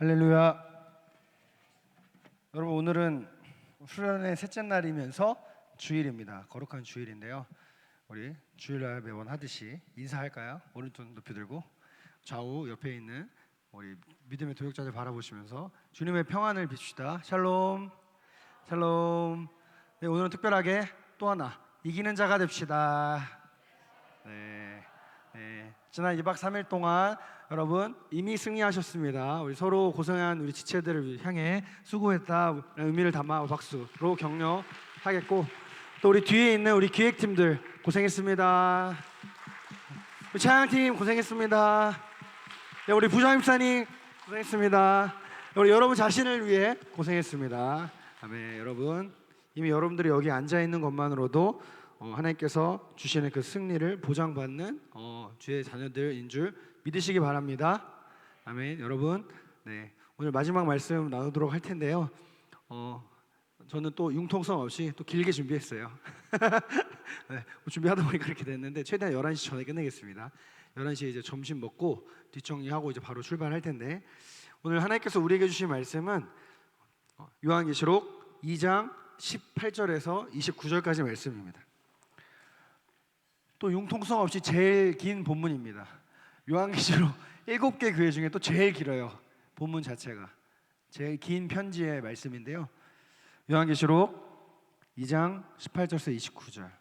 할렐루야. 여러분, 오늘은 수련의 셋째 날이면서 주일입니다. 거룩한 주일인데요. 우리 주일날 매번 하듯이 인사할까요? 오른손 높이 들고 좌우 옆에 있는 우리 믿음의 도역자들 바라보시면서 주님의 평안을 빕시다. 샬롬, 샬롬. 네, 오늘은 특별하게 또 하나 이기는 자가 됩시다. 네. 지난 2박 3일 동안 여러분 이미 승리하셨습니다. 우리 서로 고생한 우리 지체들을 향해 수고했다 의미를 담아 박수로 격려하겠고, 또 우리 뒤에 있는 우리 기획팀들 고생했습니다. 우리 찬양팀 고생했습니다. 네, 우리 부장입사님 고생했습니다. 우리 여러분 자신을 위해 고생했습니다. 아멘. 여러분, 이미 여러분들이 여기 앉아 있는 것만으로도 하나님께서 주시는 그 승리를 보장받는 주의 자녀들인 줄 믿으시기 바랍니다. 아멘. 여러분, 네, 오늘 마지막 말씀 나누도록 할 텐데요. 저는 또 융통성 없이 또 길게 준비했어요. 네, 준비하다 보니까 그렇게 됐는데 최대한 11시 전에 끝내겠습니다. 11시에 이제 점심 먹고 뒷정리하고 이제 바로 출발할 텐데, 오늘 하나님께서 우리에게 주신 말씀은 요한계시록 2장 18절에서 29절까지 말씀입니다. 또 융통성 없이 제일 긴 본문입니다. 요한계시록 7개 교회 중에 또 제일 길어요. 본문 자체가 제일 긴 편지의 말씀인데요. 요한계시록 2장 18절에서 29절.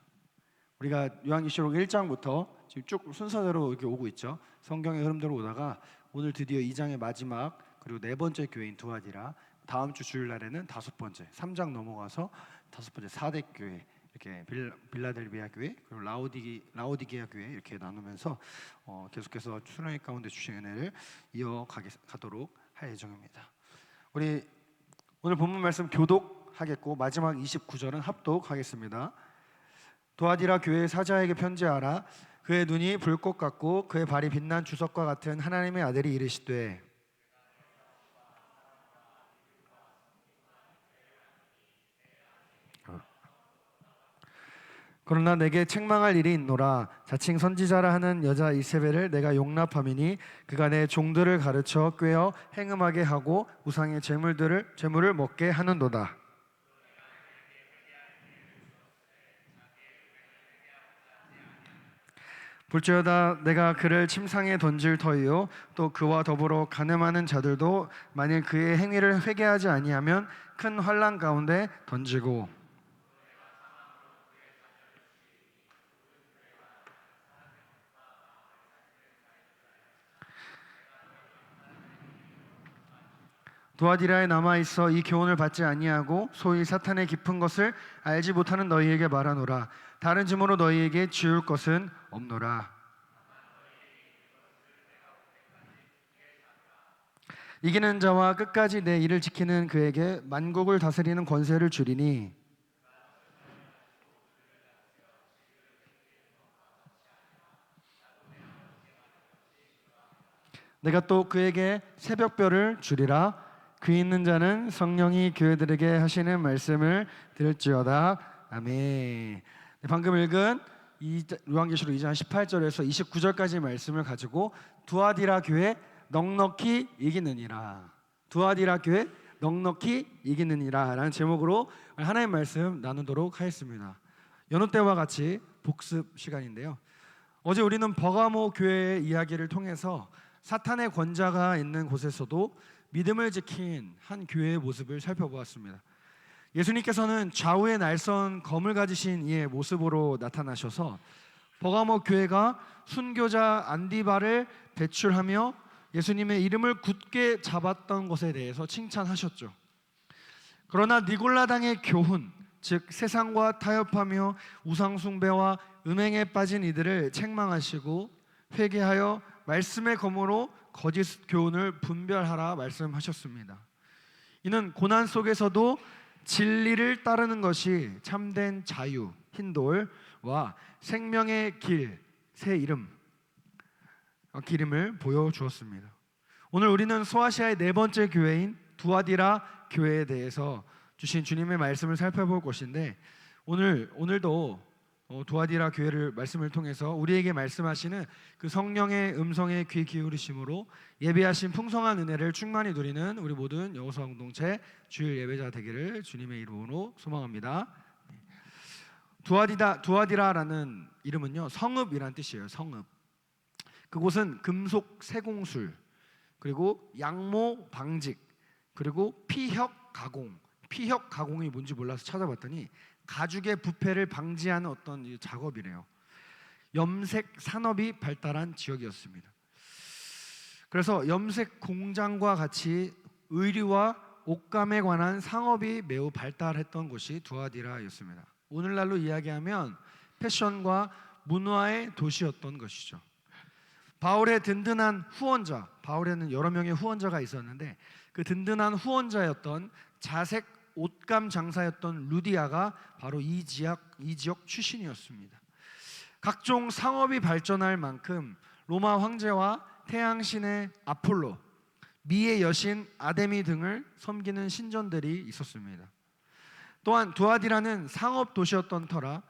우리가 요한계시록 1장부터 지금 쭉 순서대로 이렇게 오고 있죠. 성경의 흐름대로 오다가 오늘 드디어 2장의 마지막 그리고 네 번째 교회인 두아디라, 다음 주 주일날에는 5번째 3장 넘어가서 5번째 4대 교회, 이렇게 빌라델비아 교회 그리고 라오디게아 교회 이렇게 나누면서 계속해서 수련회 가운데 주신 은혜를 이어가도록 할 예정입니다. 우리 오늘 본문 말씀 교독하겠고 마지막 29절은 합독하겠습니다. 두아디라 교회의 사자에게 편지하라. 그의 눈이 불꽃 같고 그의 발이 빛난 주석과 같은 하나님의 아들이 이르시되, 그러나 내게 책망할 일이 있노라. 자칭 선지자라 하는 여자 이세벨을 내가 용납함이니 그가 내 종들을 가르쳐 꾀어 행음하게 하고 우상의 제물을 먹게 하는도다. 볼지어다 내가 그를 침상에 던질 터이요 또 그와 더불어 간음하는 자들도 만일 그의 행위를 회개하지 아니하면 큰 환난 가운데 던지고, 두아디라에 남아있어 이 교훈을 받지 아니하고 소위 사탄의 깊은 것을 알지 못하는 너희에게 말하노라. 다른 짐으로 너희에게 지울 것은 없노라. 이기는 자와 끝까지 내 일을 지키는 그에게 만국을 다스리는 권세를 주리니, 내가 또 그에게 새벽별을 주리라. 귀 있는 자는 성령이 교회들에게 하시는 말씀을 들을지어다. 아멘. 방금 읽은 요한계시록 2장 18절에서 29절까지 말씀을 가지고 두아디라 교회 넉넉히 이기느니라, 두아디라 교회 넉넉히 이기느니라 라는 제목으로 하나님의 말씀 나누도록 하겠습니다. 여느 때와 같이 복습 시간인데요. 어제 우리는 버가모 교회의 이야기를 통해서 사탄의 권자가 있는 곳에서도 믿음을 지킨 한 교회의 모습을 살펴보았습니다. 예수님께서는 좌우에 날선 검을 가지신 이의 모습으로 나타나셔서 버가모 교회가 순교자 안디바를 배출하며 예수님의 이름을 굳게 잡았던 것에 대해서 칭찬하셨죠. 그러나 니골라당의 교훈, 즉 세상과 타협하며 우상숭배와 음행에 빠진 이들을 책망하시고 회개하여 말씀의 검으로 거짓 교훈을 분별하라 말씀하셨습니다. 이는 고난 속에서도 진리를 따르는 것이 참된 자유, 흰돌과 생명의 길, 새 이름, 기름을 보여주었습니다. 오늘 우리는 소아시아의 네 번째 교회인 두아디라 교회에 대해서 주신 주님의 말씀을 살펴볼 것인데, 오늘도 두아디라 교회를 말씀을 통해서 우리에게 말씀하시는 그 성령의 음성에 귀 기울이심으로 예배하신 풍성한 은혜를 충만히 누리는 우리 모든 여호수아 공동체 주일 예배자 되기를 주님의 이름으로 소망합니다. 두아디라라는 이름은요, 성읍이란 뜻이에요. 성읍. 그곳은 금속 세공술, 그리고 양모 방직, 그리고 피혁 가공. 피혁 가공이 뭔지 몰라서 찾아봤더니 가죽의 부패를 방지하는 어떤 작업이래요. 염색 산업이 발달한 지역이었습니다. 그래서 염색 공장과 같이 의류와 옷감에 관한 상업이 매우 발달했던 곳이 두아디라였습니다. 오늘날로 이야기하면 패션과 문화의 도시였던 것이죠. 바울의 든든한 후원자, 바울에는 여러 명의 후원자가 있었는데 그 든든한 후원자였던 자색 옷감 장사였던 루디아가 바로 이 지역 출신이었습니다. 각종 상업이 발전할 만큼 로마 황제와 태양신의 아폴로, 미의 여신 아데미 등을 섬기는 신전들이 있었습니다. 또한 두아디라는 상업 도시였던 터라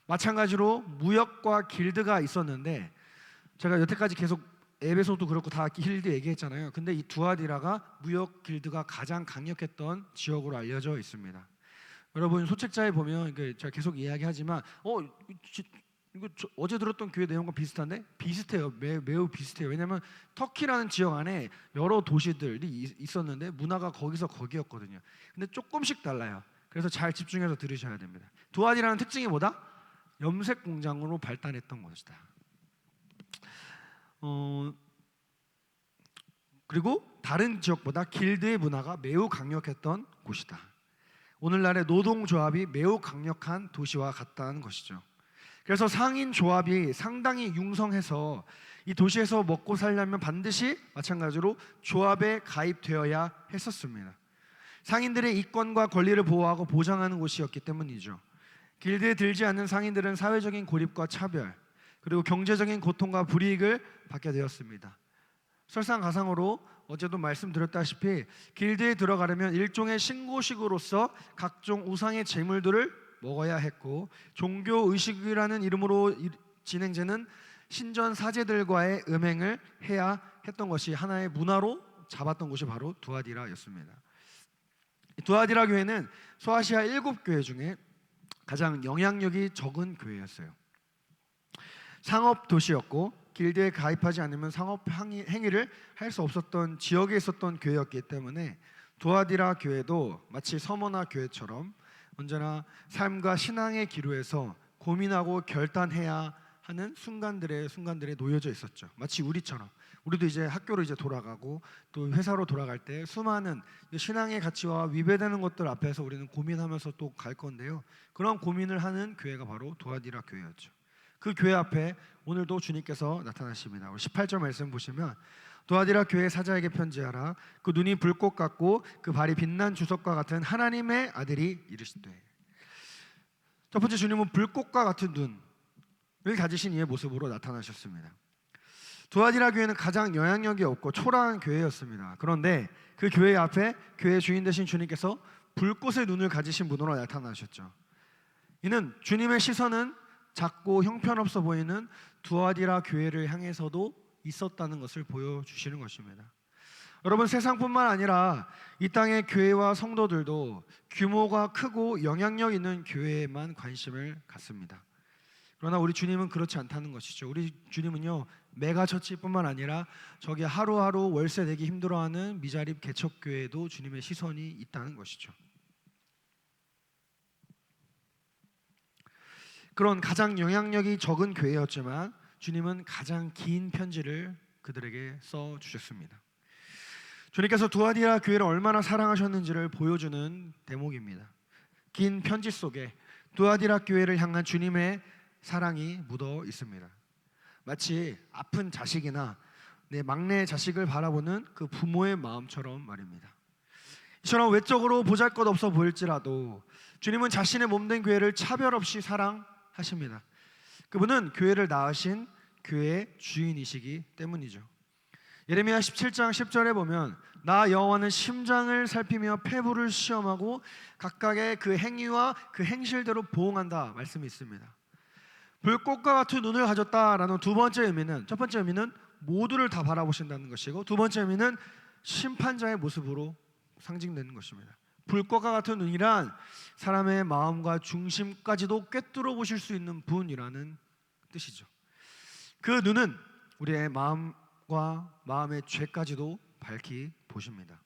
마찬가지로 무역과 길드가 있었는데, 제가 여태까지 계속 에베소도 그렇고 다 길드 얘기했잖아요. 근데 이 두아디라가 무역 길드가 가장 강력했던 지역으로 알려져 있습니다. 여러분 소책자에 보면 제가 계속 이야기하지만 이거 어제 들었던 교회 내용과 비슷한데? 비슷해요. 매우 비슷해요. 왜냐하면 터키라는 지역 안에 여러 도시들이 있었는데 문화가 거기였거든요. 근데 조금씩 달라요. 그래서 잘 집중해서 들으셔야 됩니다. 두아디라는 특징이 뭐다? 염색 공장으로 발달했던 것이다. 그리고 다른 지역보다 길드의 문화가 매우 강력했던 곳이다. 오늘날의 노동조합이 매우 강력한 도시와 같다는 것이죠. 그래서 상인 조합이 상당히 융성해서 이 도시에서 먹고 살려면 반드시 마찬가지로 조합에 가입되어야 했었습니다. 상인들의 이권과 권리를 보호하고 보장하는 곳이었기 때문이죠. 길드에 들지 않는 상인들은 사회적인 고립과 차별, 그리고 경제적인 고통과 불이익을 받게 되었습니다. 설상가상으로 어제도 말씀드렸다시피 길드에 들어가려면 일종의 신고식으로서 각종 우상의 제물들을 먹어야 했고, 종교의식이라는 이름으로 진행되는 신전 사제들과의 음행을 해야 했던 것이 하나의 문화로 잡았던 곳이 바로 두아디라였습니다. 두아디라 교회는 소아시아 7교회 중에 가장 영향력이 적은 교회였어요. 상업 도시였고 길드에 가입하지 않으면 상업 행위를 할 수 없었던 지역에 있었던 교회였기 때문에 두아디라 교회도 마치 서머나 교회처럼 언제나 삶과 신앙의 기로에서 고민하고 결단해야 하는 순간들에 놓여져 있었죠. 마치 우리처럼 우리도 이제 학교로 이제 돌아가고 또 회사로 돌아갈 때 수많은 신앙의 가치와 위배되는 것들 앞에서 우리는 고민하면서 또 갈 건데요. 그런 고민을 하는 교회가 바로 두아디라 교회였죠. 그 교회 앞에 오늘도 주님께서 나타나십니다. 우리 18절 말씀 보시면 두아디라 교회 사자에게 편지하라. 그 눈이 불꽃 같고 그 발이 빛난 주석과 같은 하나님의 아들이 이르시되. 첫 번째, 주님은 불꽃과 같은 눈을 가지신 이의 모습으로 나타나셨습니다. 두아디라 교회는 가장 영향력이 없고 초라한 교회였습니다. 그런데 그 교회 앞에 교회 주인 되신 주님께서 불꽃의 눈을 가지신 분으로 나타나셨죠. 이는 주님의 시선은 작고 형편없어 보이는 두아디라 교회를 향해서도 있었다는 것을 보여주시는 것입니다. 여러분, 세상뿐만 아니라 이 땅의 교회와 성도들도 규모가 크고 영향력 있는 교회에만 관심을 갖습니다. 그러나 우리 주님은 그렇지 않다는 것이죠. 우리 주님은요, 메가처치뿐만 아니라 저기 하루하루 월세 내기 힘들어하는 미자립 개척교회에도 주님의 시선이 있다는 것이죠. 그런 가장 영향력이 적은 교회였지만 주님은 가장 긴 편지를 그들에게 써주셨습니다. 주님께서 두아디라 교회를 얼마나 사랑하셨는지를 보여주는 대목입니다. 긴 편지 속에 두아디라 교회를 향한 주님의 사랑이 묻어 있습니다. 마치 아픈 자식이나 내 막내 자식을 바라보는 그 부모의 마음처럼 말입니다. 이처럼 외적으로 보잘것없어 보일지라도 주님은 자신의 몸된 교회를 차별 없이 사랑하십니다. 그분은 교회를 낳으신 교회의 주인이시기 때문이죠. 예레미야 17장 10절에 보면 나 여호와는 심장을 살피며 폐부를 시험하고 각각의 그 행위와 그 행실대로 보응한다 말씀이 있습니다. 불꽃과 같은 눈을 가졌다라는 두 번째 의미는, 첫 번째 의미는 모두를 다 바라보신다는 것이고, 두 번째 의미는 심판자의 모습으로 상징되는 것입니다. 불꽃과 같은 눈이란 사람의 마음과 중심까지도 꿰뚫어 보실 수 있는 분이라는 뜻이죠. 그 눈은 우리의 마음과 마음의 죄까지도 밝히 보십니다.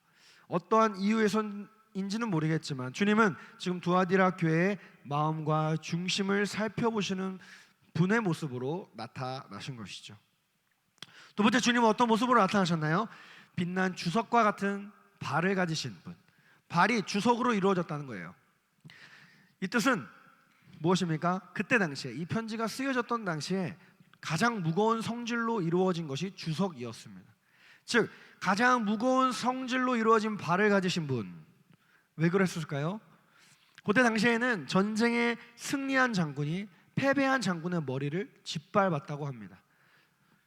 어떠한 이유에서인지는 모르겠지만 주님은 지금 두아디라 교회의 마음과 중심을 살펴보시는 분의 모습으로 나타나신 것이죠. 두 번째, 주님은 어떤 모습으로 나타나셨나요? 빛난 주석과 같은 발을 가지신 분. 발이 주석으로 이루어졌다는 거예요. 이 뜻은 무엇입니까? 그때 당시에, 이 편지가 쓰여졌던 당시에 가장 무거운 성질로 이루어진 것이 주석이었습니다. 즉 가장 무거운 성질로 이루어진 발을 가지신 분. 왜 그랬을까요? 그때 당시에는 전쟁에 승리한 장군이 패배한 장군의 머리를 짓밟았다고 합니다.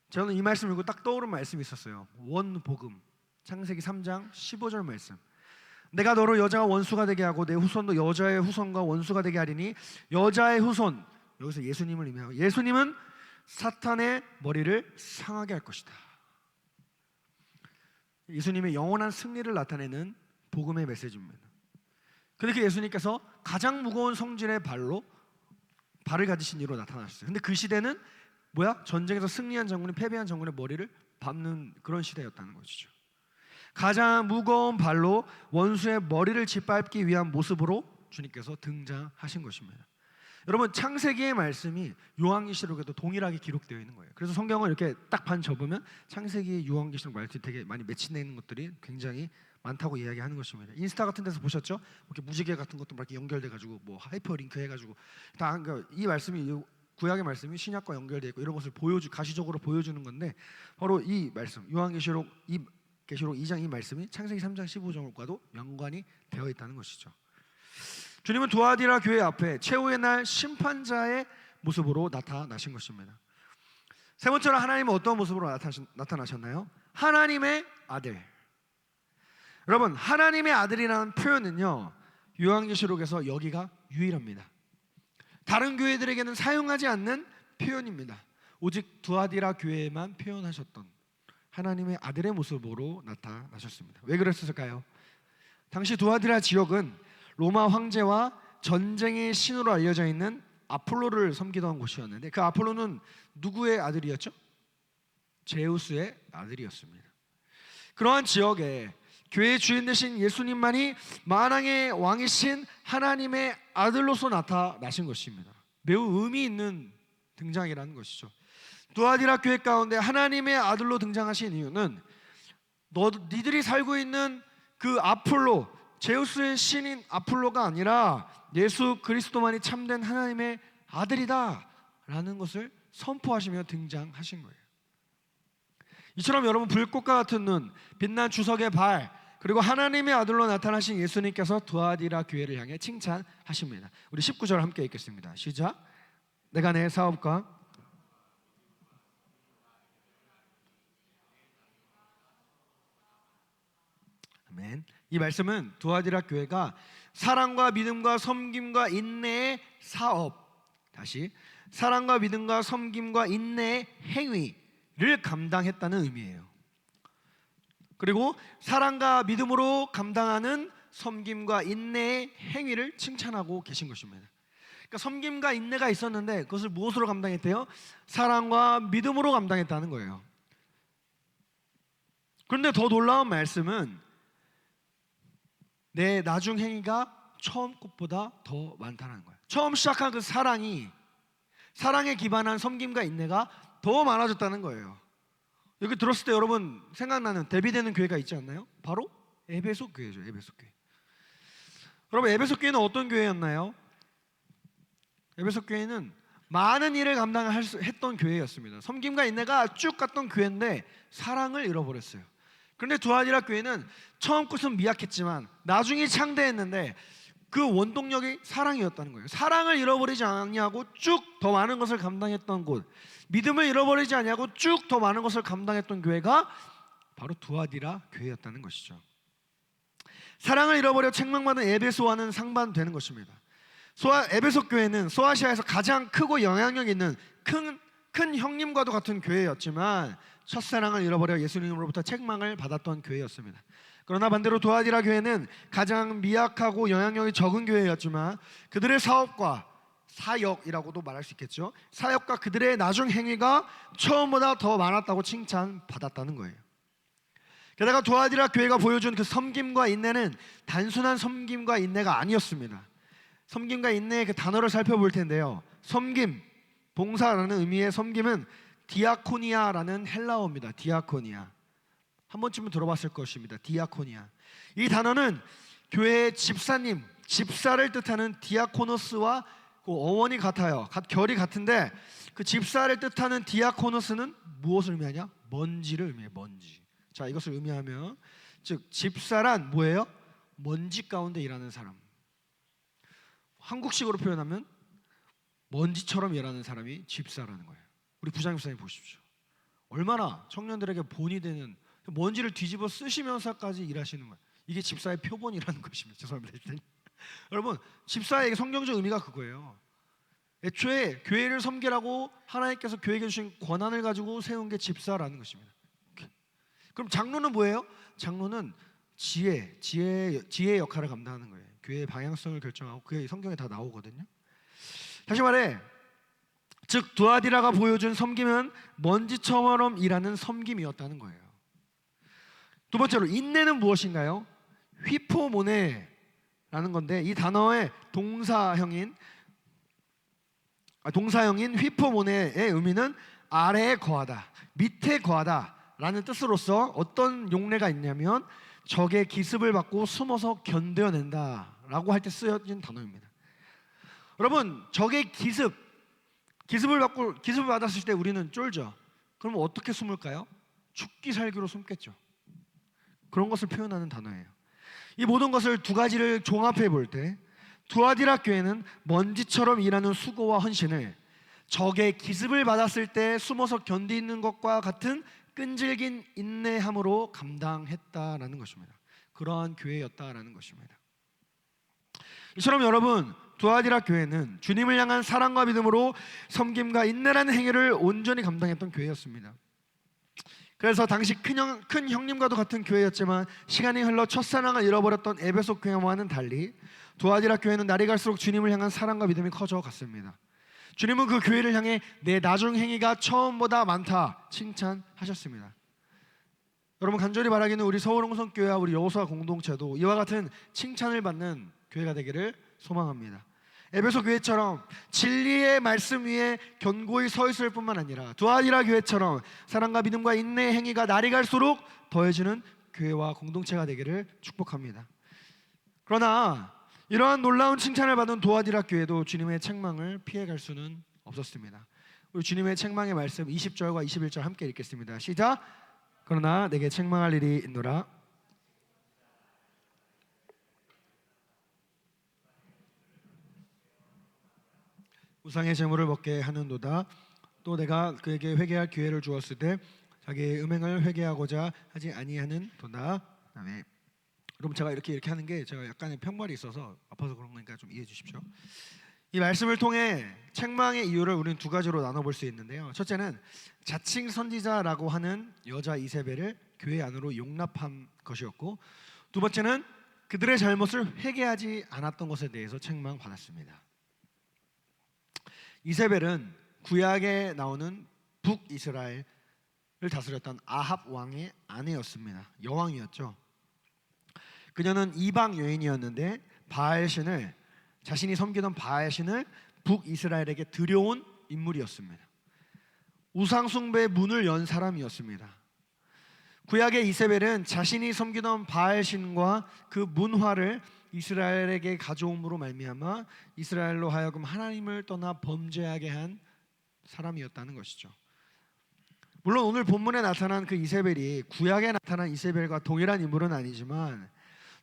저는 이 말씀 읽고 딱 떠오른 말씀이 있었어요. 원복음 창세기 3장 15절 말씀. 내가 너로 여자가 원수가 되게 하고 내 후손도 여자의 후손과 원수가 되게 하리니 여자의 후손, 여기서 예수님을 의미하고, 예수님은 사탄의 머리를 상하게 할 것이다. 예수님의 영원한 승리를 나타내는 복음의 메시지입니다. 그렇게 예수님께서 가장 무거운 성질의 발을 가지신 이로 나타나셨어요. 근데 그 시대는 뭐야? 전쟁에서 승리한 장군이 패배한 장군의 머리를 밟는 그런 시대였다는 것이죠. 가장 무거운 발로 원수의 머리를 짓밟기 위한 모습으로 주님께서 등장하신 것입니다. 여러분, 창세기의 말씀이 요한계시록에도 동일하게 기록되어 있는 거예요. 그래서 성경을 이렇게 딱 반 접으면 창세기, 요한계시록 말씀이 되게 많이 매치되어 있는 것들이 굉장히 많다고 이야기하는 것입니다. 인스타 같은 데서 보셨죠? 이렇게 무지개 같은 것도 막 이렇게 연결돼가지고 뭐 하이퍼링크 해가지고 다, 이 말씀이, 구약의 말씀이 신약과 연결되어 있고 이런 것을 가시적으로 보여주는 건데, 바로 이 말씀, 요한계시록 계시록 2장 이 말씀이 창세기 3장 15절과도 연관이 되어 있다는 것이죠. 주님은 두아디라 교회 앞에 최후의 날 심판자의 모습으로 나타나신 것입니다. 세 번째로, 하나님은 어떤 모습으로 나타나셨나요? 하나님의 아들. 여러분, 하나님의 아들이라는 표현은요, 요한계시록에서 여기가 유일합니다. 다른 교회들에게는 사용하지 않는 표현입니다. 오직 두아디라 교회에만 표현하셨던 하나님의 아들의 모습으로 나타나셨습니다. 왜 그랬을까요? 당시 두아디라 지역은 로마 황제와 전쟁의 신으로 알려져 있는 아폴로를 섬기던 곳이었는데, 그 아폴로는 누구의 아들이었죠? 제우스의 아들이었습니다. 그러한 지역에 교회의 주인 되신 예수님만이 만왕의 왕이신 하나님의 아들로서 나타나신 것입니다. 매우 의미 있는 등장이라는 것이죠. 두아디라 교회 가운데 하나님의 아들로 등장하신 이유는 니들이 살고 있는 그 아폴로, 제우스의 신인 아폴로가 아니라 예수 그리스도만이 참된 하나님의 아들이다 라는 것을 선포하시며 등장하신 거예요. 이처럼 여러분, 불꽃과 같은 눈, 빛난 주석의 발, 그리고 하나님의 아들로 나타나신 예수님께서 두아디라 교회를 향해 칭찬하십니다. 우리 19절 함께 읽겠습니다. 시작. 내가 내 사업과 아멘. 이 말씀은 두아디라 교회가 사랑과 믿음과 섬김과 인내의 사업, 다시 사랑과 믿음과 섬김과 인내의 행위를 감당했다는 의미예요. 그리고 사랑과 믿음으로 감당하는 섬김과 인내의 행위를 칭찬하고 계신 것입니다. 그러니까 섬김과 인내가 있었는데 그것을 무엇으로 감당했대요? 사랑과 믿음으로 감당했다는 거예요. 그런데 더 놀라운 말씀은 내 나중 행위가 처음 것보다 더 많다는 거예요. 처음 시작한 그 사랑에 기반한 섬김과 인내가 더 많아졌다는 거예요. 여기 들었을 때 여러분 생각나는 대비되는 교회가 있지 않나요? 바로 에베소 교회죠. 에베소 교회. 여러분, 에베소 교회는 어떤 교회였나요? 에베소 교회는 많은 일을 감당했던 교회였습니다. 섬김과 인내가 쭉 갔던 교회인데 사랑을 잃어버렸어요. 그런데 두아디라 교회는 처음 것은 미약했지만 나중에 창대했는데 그 원동력이 사랑이었다는 거예요. 사랑을 잃어버리지 않냐고 쭉 더 많은 것을 감당했던 곳, 믿음을 잃어버리지 않냐고 쭉 더 많은 것을 감당했던 교회가 바로 두아디라 교회였다는 것이죠. 사랑을 잃어버려 책망받은 에베소와는 상반되는 것입니다. 에베소 교회는 소아시아에서 가장 크고 영향력 있는 큰 형님과도 같은 교회였지만 첫사랑을 잃어버려 예수님으로부터 책망을 받았던 교회였습니다. 그러나 반대로 두아디라 교회는 가장 미약하고 영향력이 적은 교회였지만 그들의 사업과 사역이라고도 말할 수 있겠죠. 사역과 그들의 나중 행위가 처음보다 더 많았다고 칭찬받았다는 거예요. 게다가 두아디라 교회가 보여준 그 섬김과 인내는 단순한 섬김과 인내가 아니었습니다. 섬김과 인내의 그 단어를 살펴볼 텐데요. 섬김, 봉사라는 의미의 섬김은 디아코니아라는 헬라어입니다. 디아코니아. 한 번쯤은 들어봤을 것입니다. 디아코니아. 이 단어는 교회의 집사님, 집사를 뜻하는 디아코노스와 그 어원이 같아요. 결이 같은데 그 집사를 뜻하는 디아코노스는 무엇을 의미하냐? 먼지를 의미해요. 먼지. 자, 이것을 의미하면 즉 집사란 뭐예요? 먼지 가운데 일하는 사람. 한국식으로 표현하면 먼지처럼 일하는 사람이 집사라는 거예요. 우리 부장님 목사님 보십시오. 얼마나 청년들에게 본이 되는 먼지를 뒤집어 쓰시면서까지 일하시는 거예요. 이게 집사의 표본이라는 것입니다. 죄송합니다. 여러분, 집사의 성경적 의미가 그거예요. 애초에 교회를 섬기라고 하나님께서 교회에게 주신 권한을 가지고 세운 게 집사라는 것입니다. 그럼 장로는 뭐예요? 장로는 지혜의 역할을 감당하는 거예요. 교회의 방향성을 결정하고 그게 성경에 다 나오거든요. 다시 말해, 즉 두아디라가 보여준 섬김은 먼지처럼 일하는 섬김이었다는 거예요. 두 번째로 인내는 무엇인가요? 휘포모네라는 건데 이 단어의 동사형인 휘포모네의 의미는 아래에 거하다, 밑에 거하다라는 뜻으로서 어떤 용례가 있냐면 적의 기습을 받고 숨어서 견뎌낸다라고 할 때 쓰여진 단어입니다. 여러분, 적의 기습을 받았을 때 우리는 쫄죠. 그러면 어떻게 숨을까요? 죽기 살기로 숨겠죠. 그런 것을 표현하는 단어예요. 이 모든 것을 두 가지를 종합해 볼 때 두아디라 교회는 먼지처럼 일하는 수고와 헌신을 적의 기습을 받았을 때 숨어서 견디는 것과 같은 끈질긴 인내함으로 감당했다라는 것입니다. 그러한 교회였다라는 것입니다. 이처럼 여러분, 두아디라 교회는 주님을 향한 사랑과 믿음으로 섬김과 인내라는 행위를 온전히 감당했던 교회였습니다. 그래서 당시 큰 형님과도 같은 교회였지만 시간이 흘러 첫사랑을 잃어버렸던 에베소 교회와는 달리 두아디라 교회는 날이 갈수록 주님을 향한 사랑과 믿음이 커져갔습니다. 주님은 그 교회를 향해 내 나중 행위가 처음보다 많다 칭찬하셨습니다. 여러분, 간절히 바라기는 우리 서울홍성교회와 우리 여호수아 공동체도 이와 같은 칭찬을 받는 교회가 되기를 소망합니다. 에베소 교회처럼 진리의 말씀 위에 견고히 서 있을 뿐만 아니라 두아디라 교회처럼 사랑과 믿음과 인내의 행위가 날이 갈수록 더해지는 교회와 공동체가 되기를 축복합니다. 그러나 이러한 놀라운 칭찬을 받은 두아디라 교회도 주님의 책망을 피해갈 수는 없었습니다. 우리 주님의 책망의 말씀 20절과 21절 함께 읽겠습니다. 시작. 그러나 내게 책망할 일이 있노라. 우상의 제물을 먹게 하는도다. 또 내가 그에게 회개할 기회를 주었을 때 자기의 음행을 회개하고자 하지 아니하는도다. 아멘. 여러분, 제가 이렇게 하는 게 제가 약간의 평발이 있어서 아파서 그런 거니까 좀 이해해 주십시오. 이 말씀을 통해 책망의 이유를 우리는 두 가지로 나눠볼 수 있는데요. 첫째는 자칭 선지자라고 하는 여자 이세벨을 교회 안으로 용납한 것이었고, 두 번째는 그들의 잘못을 회개하지 않았던 것에 대해서 책망받았습니다. 이세벨은 구약에 나오는 북이스라엘을 다스렸던 아합 왕의 아내였습니다. 여왕이었죠. 그녀는 이방 여인이었는데 바알신을, 자신이 섬기던 바알신을 북이스라엘에게 들여온 인물이었습니다. 우상숭배의 문을 연 사람이었습니다. 구약의 이세벨은 자신이 섬기던 바알신과 그 문화를 이스라엘에게 가져옴으로 말미암아 이스라엘로 하여금 하나님을 떠나 범죄하게 한 사람이었다는 것이죠. 물론 오늘 본문에 나타난 그 이세벨이 구약에 나타난 이세벨과 동일한 인물은 아니지만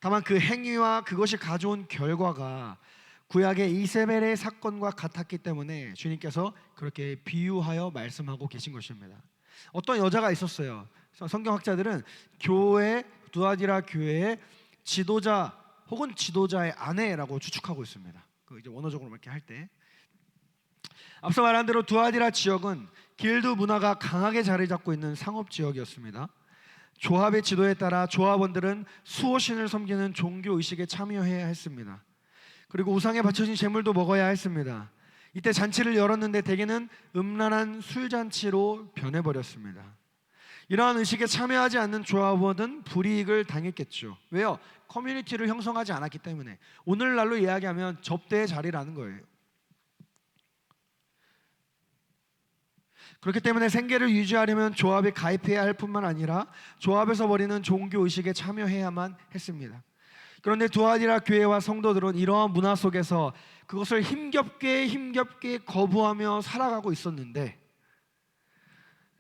다만 그 행위와 그것이 가져온 결과가 구약의 이세벨의 사건과 같았기 때문에 주님께서 그렇게 비유하여 말씀하고 계신 것입니다. 어떤 여자가 있었어요. 성경학자들은 두아디라 교회의 지도자 혹은 지도자의 아내라고 추측하고 있습니다. 그 이제 원어적으로 이렇게 할 때. 앞서 말한 대로 두아디라 지역은 길드 문화가 강하게 자리 잡고 있는 상업 지역이었습니다. 조합의 지도에 따라 조합원들은 수호신을 섬기는 종교 의식에 참여해야 했습니다. 그리고 우상에 바쳐진 제물도 먹어야 했습니다. 이때 잔치를 열었는데 대개는 음란한 술잔치로 변해버렸습니다. 이러한 의식에 참여하지 않는 조합원은 불이익을 당했겠죠. 왜요? 커뮤니티를 형성하지 않았기 때문에. 오늘날로 이야기하면 접대의 자리라는 거예요. 그렇기 때문에 생계를 유지하려면 조합에 가입해야 할 뿐만 아니라 조합에서 벌이는 종교 의식에 참여해야만 했습니다. 그런데 두아디라 교회와 성도들은 이러한 문화 속에서 그것을 힘겹게 거부하며 살아가고 있었는데,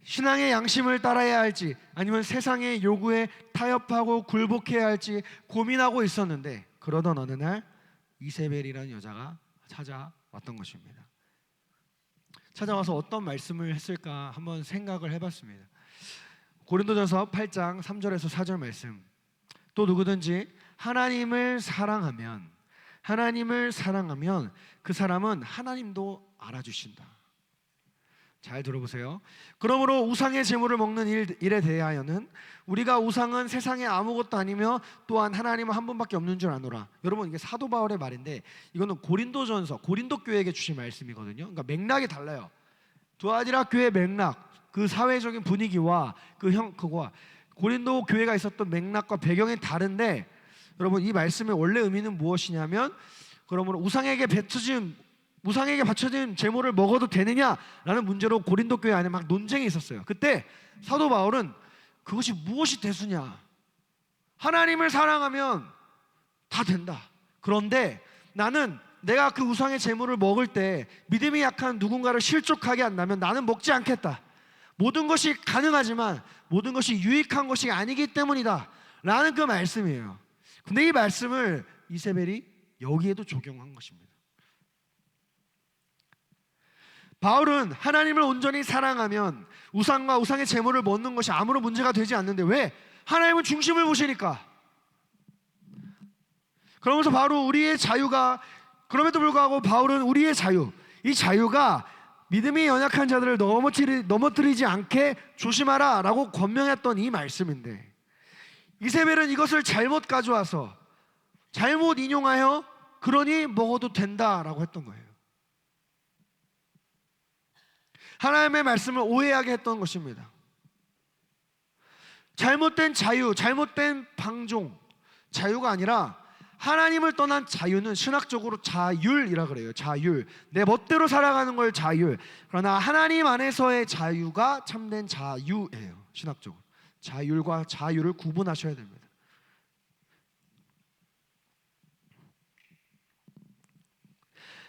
신앙의 양심을 따라야 할지 아니면 세상의 요구에 타협하고 굴복해야 할지 고민하고 있었는데, 그러던 어느 날 이세벨이라는 여자가 찾아왔던 것입니다. 찾아와서 어떤 말씀을 했을까 한번 생각을 해봤습니다. 고린도전서 8장 3절에서 4절 말씀. 또 누구든지 하나님을 사랑하면 그 사람은 하나님도 알아주신다. 잘 들어보세요. 그러므로 우상의 제물을 먹는 일에 대하여는 우리가 우상은 세상에 아무것도 아니며 또한 하나님은 한 분밖에 없는 줄 아노라. 여러분, 이게 사도 바울의 말인데 이거는 고린도전서, 고린도 교회에게 주신 말씀이거든요. 그러니까 맥락이 달라요. 두아디라 교회 맥락, 그 사회적인 분위기와 그거와 고린도 교회가 있었던 맥락과 배경이 다른데, 여러분 이 말씀의 원래 의미는 무엇이냐면, 그러므로 우상에게 바쳐진 제물을 먹어도 되느냐라는 문제로 고린도 교회 안에 막 논쟁이 있었어요. 그때 사도 바울은 그것이 무엇이 대수냐, 하나님을 사랑하면 다 된다. 그런데 나는 내가 그 우상의 제물을 먹을 때 믿음이 약한 누군가를 실족하게 한다면 나는 먹지 않겠다. 모든 것이 가능하지만 모든 것이 유익한 것이 아니기 때문이다 라는 그 말씀이에요. 근데 이 말씀을 이세벨이 여기에도 적용한 것입니다. 바울은 하나님을 온전히 사랑하면 우상과 우상의 제물을 먹는 것이 아무런 문제가 되지 않는데, 왜? 하나님은 중심을 보시니까. 그러면서 바로 우리의 자유가, 그럼에도 불구하고 바울은 우리의 자유, 이 자유가 믿음이 연약한 자들을 넘어뜨리지 않게 조심하라 라고 권면했던 이 말씀인데, 이세벨은 이것을 잘못 가져와서 잘못 인용하여 그러니 먹어도 된다라고 했던 거예요. 하나님의 말씀을 오해하게 했던 것입니다. 잘못된 자유, 잘못된 방종, 자유가 아니라 하나님을 떠난 자유는 신학적으로 자율이라 그래요. 자율, 내 멋대로 살아가는 걸 자율. 그러나 하나님 안에서의 자유가 참된 자유예요. 신학적으로 자율과 자유를 구분하셔야 됩니다.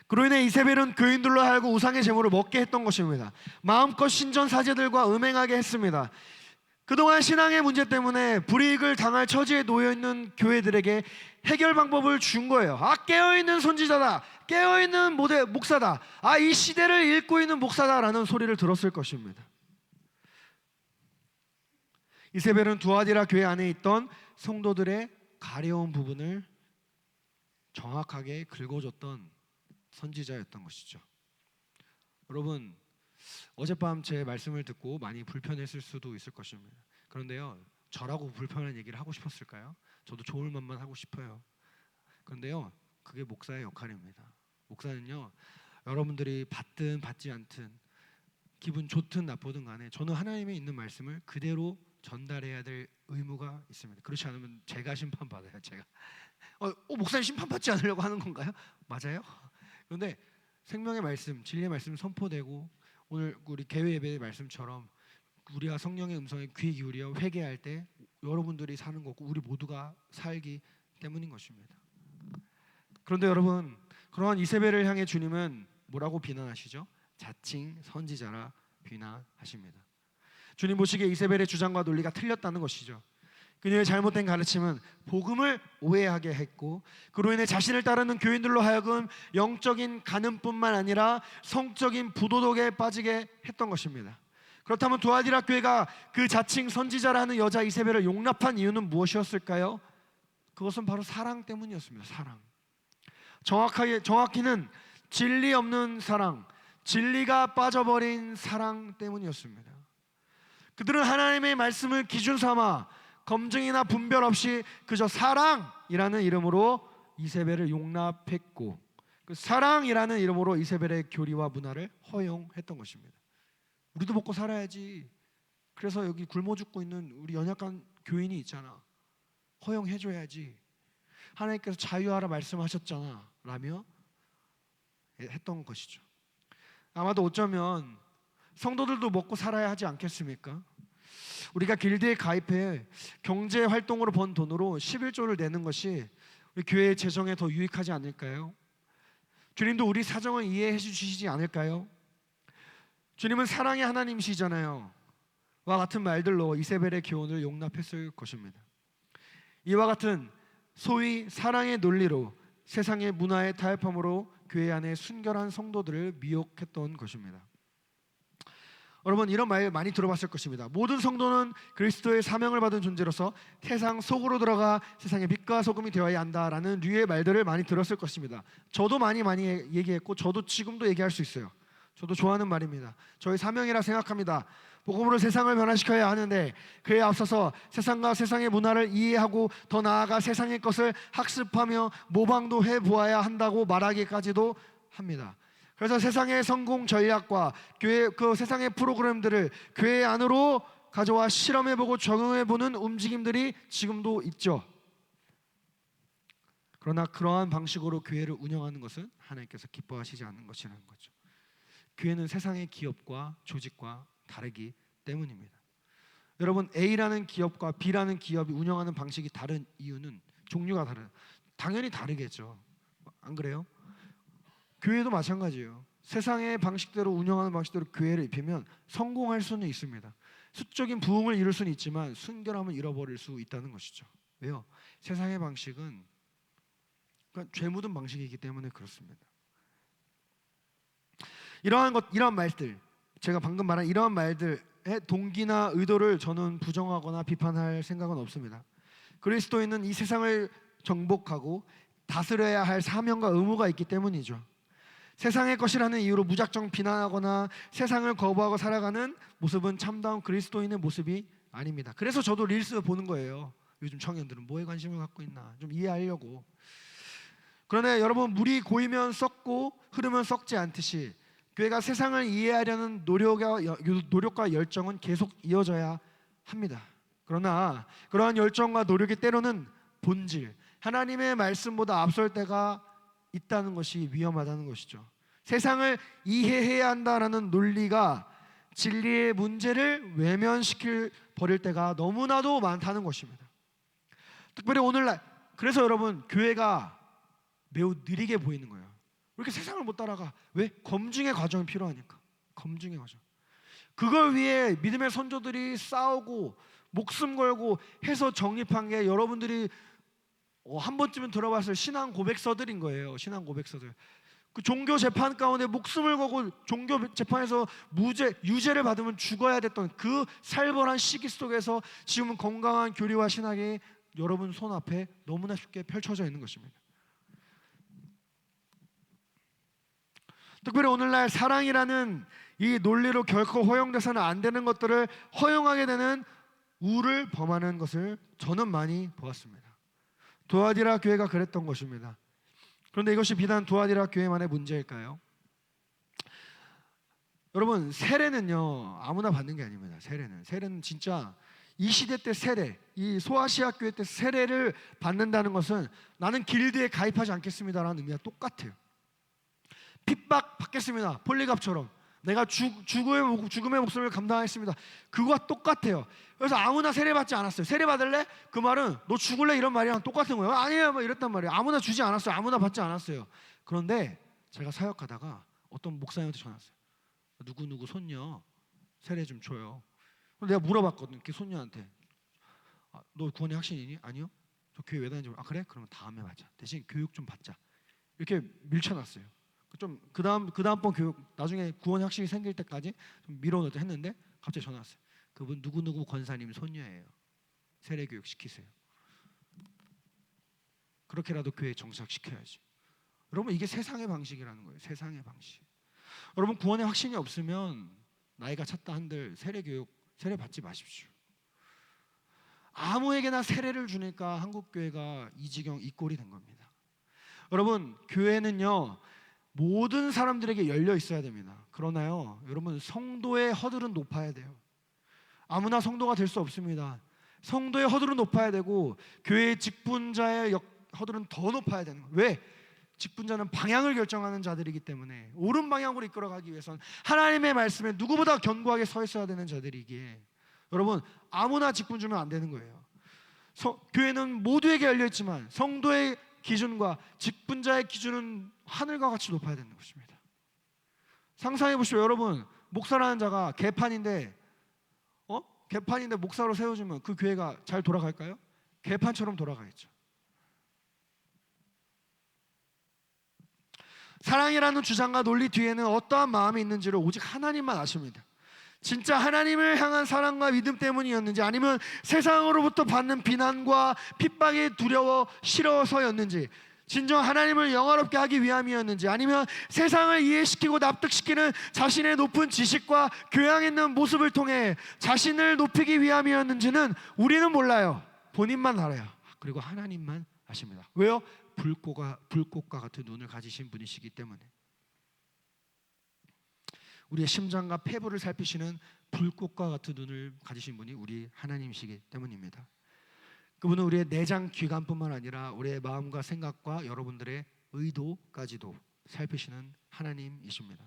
그로 인해 이세벨은 교인들로 하여금 우상의 제물을 먹게 했던 것입니다. 마음껏 신전사제들과 음행하게 했습니다. 그동안 신앙의 문제 때문에 불이익을 당할 처지에 놓여있는 교회들에게 해결 방법을 준 거예요. 깨어있는 선지자다, 깨어있는 목사다, 이 시대를 읽고 있는 목사다라는 소리를 들었을 것입니다. 이세벨은 두아디라 교회 안에 있던 성도들의 가려운 부분을 정확하게 긁어줬던 선지자였던 것이죠. 여러분, 어젯밤 제 말씀을 듣고 많이 불편했을 수도 있을 것입니다. 그런데요, 저라고 불편한 얘기를 하고 싶었을까요? 저도 좋을 만만 하고 싶어요. 그런데요, 그게 목사의 역할입니다. 목사는요, 여러분들이 받든 받지 않든 기분 좋든 나쁘든 간에 저는 하나님의 있는 말씀을 그대로 전달해야 될 의무가 있습니다. 그렇지 않으면 제가 심판받아요. 제가 목사님 심판받지 않으려고 하는 건가요? 맞아요. 그런데 생명의 말씀, 진리의 말씀 선포되고 오늘 우리 개회 예배의 말씀처럼 우리가 성령의 음성에 귀 기울여 회개할 때 여러분들이 사는 거고 우리 모두가 살기 때문인 것입니다. 그런데 여러분, 그러한 이세벨을 향해 주님은 뭐라고 비난하시죠? 자칭 선지자라 비난하십니다. 주님 보시기에 이세벨의 주장과 논리가 틀렸다는 것이죠. 그녀의 잘못된 가르침은 복음을 오해하게 했고, 그로 인해 자신을 따르는 교인들로 하여금 영적인 간음뿐만 아니라 성적인 부도덕에 빠지게 했던 것입니다. 그렇다면 두아디라 교회가 그 자칭 선지자라는 여자 이세벨을 용납한 이유는 무엇이었을까요? 그것은 바로 사랑 때문이었습니다. 사랑. 정확히는 진리 없는 사랑, 진리가 빠져버린 사랑 때문이었습니다. 그들은 하나님의 말씀을 기준 삼아 검증이나 분별 없이 그저 사랑이라는 이름으로 이세벨을 용납했고, 그 사랑이라는 이름으로 이세벨의 교리와 문화를 허용했던 것입니다. 우리도 먹고 살아야지. 그래서 여기 굶어 죽고 있는 우리 연약한 교인이 있잖아. 허용해줘야지. 하나님께서 자유하라 말씀하셨잖아 라며 했던 것이죠. 아마도 어쩌면 성도들도 먹고 살아야 하지 않겠습니까? 우리가 길드에 가입해 경제 활동으로 번 돈으로 11조를 내는 것이 우리 교회의 재정에 더 유익하지 않을까요? 주님도 우리 사정을 이해해 주시지 않을까요? 주님은 사랑의 하나님이시잖아요. 와 같은 말들로 이세벨의 교훈을 용납했을 것입니다. 이와 같은 소위 사랑의 논리로 세상의 문화에 타협함으로 교회 안에 순결한 성도들을 미혹했던 것입니다. 여러분, 이런 말 많이 들어봤을 것입니다. 모든 성도는 그리스도의 사명을 받은 존재로서 세상 속으로 들어가 세상의 빛과 소금이 되어야 한다라는 류의 말들을 많이 들었을 것입니다. 저도 많이 얘기했고 저도 지금도 얘기할 수 있어요. 저도 좋아하는 말입니다. 저희 사명이라 생각합니다. 복음으로 세상을 변화시켜야 하는데 그에 앞서서 세상과 세상의 문화를 이해하고 더 나아가 세상의 것을 학습하며 모방도 해보아야 한다고 말하기까지도 합니다. 그래서 세상의 성공 전략과 교회 그 세상의 프로그램들을 교회 안으로 가져와 실험해보고 적용해보는 움직임들이 지금도 있죠. 그러나 그러한 방식으로 교회를 운영하는 것은 하나님께서 기뻐하시지 않는 것이라는 거죠. 교회는 세상의 기업과 조직과 다르기 때문입니다. 여러분, A라는 기업과 B라는 기업이 운영하는 방식이 다른 이유는 종류가 다른, 당연히 다르겠죠. 안 그래요? 교회도 마찬가지예요. 세상의 방식대로 운영하는 방식대로 교회를 입히면 성공할 수는 있습니다. 수적인 부흥을 이룰 수는 있지만 순결함을 잃어버릴 수 있다는 것이죠. 왜요? 세상의 방식은 그러니까 죄 묻은 방식이기 때문에 그렇습니다. 이러한 말들, 제가 방금 말한 이러한 말들의 동기나 의도를 저는 부정하거나 비판할 생각은 없습니다. 그리스도인은 이 세상을 정복하고 다스려야 할 사명과 의무가 있기 때문이죠. 세상의 것이라는 이유로 무작정 비난하거나 세상을 거부하고 살아가는 모습은 참다운 그리스도인의 모습이 아닙니다. 그래서 저도 릴스 보는 거예요. 요즘 청년들은 뭐에 관심을 갖고 있나 좀 이해하려고. 그런데 여러분, 물이 고이면 썩고 흐르면 썩지 않듯이 교회가 세상을 이해하려는 노력과 열정은 계속 이어져야 합니다. 그러나 그러한 열정과 노력이 때로는 본질, 하나님의 말씀보다 앞설 때가 있다는 것이 위험하다는 것이죠. 세상을 이해해야 한다라는 논리가 진리의 문제를 외면시킬 버릴 때가 너무나도 많다는 것입니다. 특별히 오늘날, 그래서 여러분, 교회가 매우 느리게 보이는 거예요. 왜 이렇게 세상을 못 따라가? 왜? 검증의 과정이 필요하니까. 검증의 과정. 그걸 위해 믿음의 선조들이 싸우고 목숨 걸고 해서 정립한 게 여러분들이 한 번쯤은 들어봤을 신앙 고백서들인 거예요. 신앙 고백서들. 그 종교 재판 가운데 목숨을 걸고 종교 재판에서 유죄를 받으면 죽어야 됐던 그 살벌한 시기 속에서 지금은 건강한 교리와 신학이 여러분 손 앞에 너무나 쉽게 펼쳐져 있는 것입니다. 특별히 오늘날 사랑이라는 이 논리로 결코 허용돼서는 안 되는 것들을 허용하게 되는 우를 범하는 것을 저는 많이 보았습니다. 두아디라 교회가 그랬던 것입니다. 그런데 이것이 비단 두아디라 교회만의 문제일까요? 여러분, 세례는요 아무나 받는 게 아닙니다. 세례는 진짜 이 시대 때 세례, 이 소아시아 교회 때 세례를 받는다는 것은 나는 길드에 가입하지 않겠습니다라는 의미와 똑같아요. 핍박 받겠습니다. 폴리갑처럼 내가 죽음의 목숨을 감당하겠습니다. 그거와 똑같아요. 그래서 아무나 세례 받지 않았어요. 세례 받을래? 그 말은 너 죽을래? 이런 말이랑 똑같은 거예요. 아니에요, 뭐 이랬단 말이에요. 아무나 주지 않았어요. 아무나 받지 않았어요. 그런데 제가 사역하다가 어떤 목사님한테 전화 왔어요. 누구 손녀 세례 좀 줘요. 내가 물어봤거든. 그 손녀한테, 너 구원의 확신이니? 아니요. 저 교회 왜 다니는지. 그래? 그러면 다음에 받자. 대신 교육 좀 받자. 이렇게 밀쳐놨어요. 좀 그다음번 교육, 나중에 구원의 확신이 생길 때까지 좀 밀어넣자 했는데 갑자기 전화 왔어요. 그분 누구 권사님 손녀예요. 세례 교육 시키세요. 그렇게라도 교회에 정착시켜야지. 여러분 이게 세상의 방식이라는 거예요. 세상의 방식. 여러분 구원의 확신이 없으면 나이가 찼다 한들 세례교육 세례 받지 마십시오. 아무에게나 세례를 주니까 한국교회가 이 지경 이 꼴이 된 겁니다. 여러분 교회는요 모든 사람들에게 열려 있어야 됩니다. 그러나요 여러분 성도의 허들은 높아야 돼요. 아무나 성도가 될 수 없습니다. 성도의 허들은 높아야 되고 교회의 직분자의 허들은 더 높아야 되는 거예요. 왜? 직분자는 방향을 결정하는 자들이기 때문에 옳은 방향으로 이끌어가기 위해서는 하나님의 말씀에 누구보다 견고하게 서 있어야 되는 자들이기에 여러분 아무나 직분 주면 안 되는 거예요. 교회는 모두에게 열려있지만 성도의 기준과 직분자의 기준은 하늘과 같이 높아야 되는 것입니다. 상상해 보시오. 여러분 목사라는 자가 개판인데 목사로 세워지면 그 교회가 잘 돌아갈까요? 개판처럼 돌아가겠죠. 사랑이라는 주장과 논리 뒤에는 어떠한 마음이 있는지를 오직 하나님만 아십니다. 진짜 하나님을 향한 사랑과 믿음 때문이었는지 아니면 세상으로부터 받는 비난과 핍박이 두려워 싫어서였는지 진정 하나님을 영화롭게 하기 위함이었는지 아니면 세상을 이해시키고 납득시키는 자신의 높은 지식과 교양 있는 모습을 통해 자신을 높이기 위함이었는지는 우리는 몰라요. 본인만 알아요. 그리고 하나님만 아십니다. 왜요? 불꽃과 같은 눈을 가지신 분이시기 때문에. 우리의 심장과 폐부를 살피시는 불꽃과 같은 눈을 가지신 분이 우리 하나님이시기 때문입니다. 그분은 우리의 내장 기관뿐만 아니라 우리의 마음과 생각과 여러분들의 의도까지도 살피시는 하나님이십니다.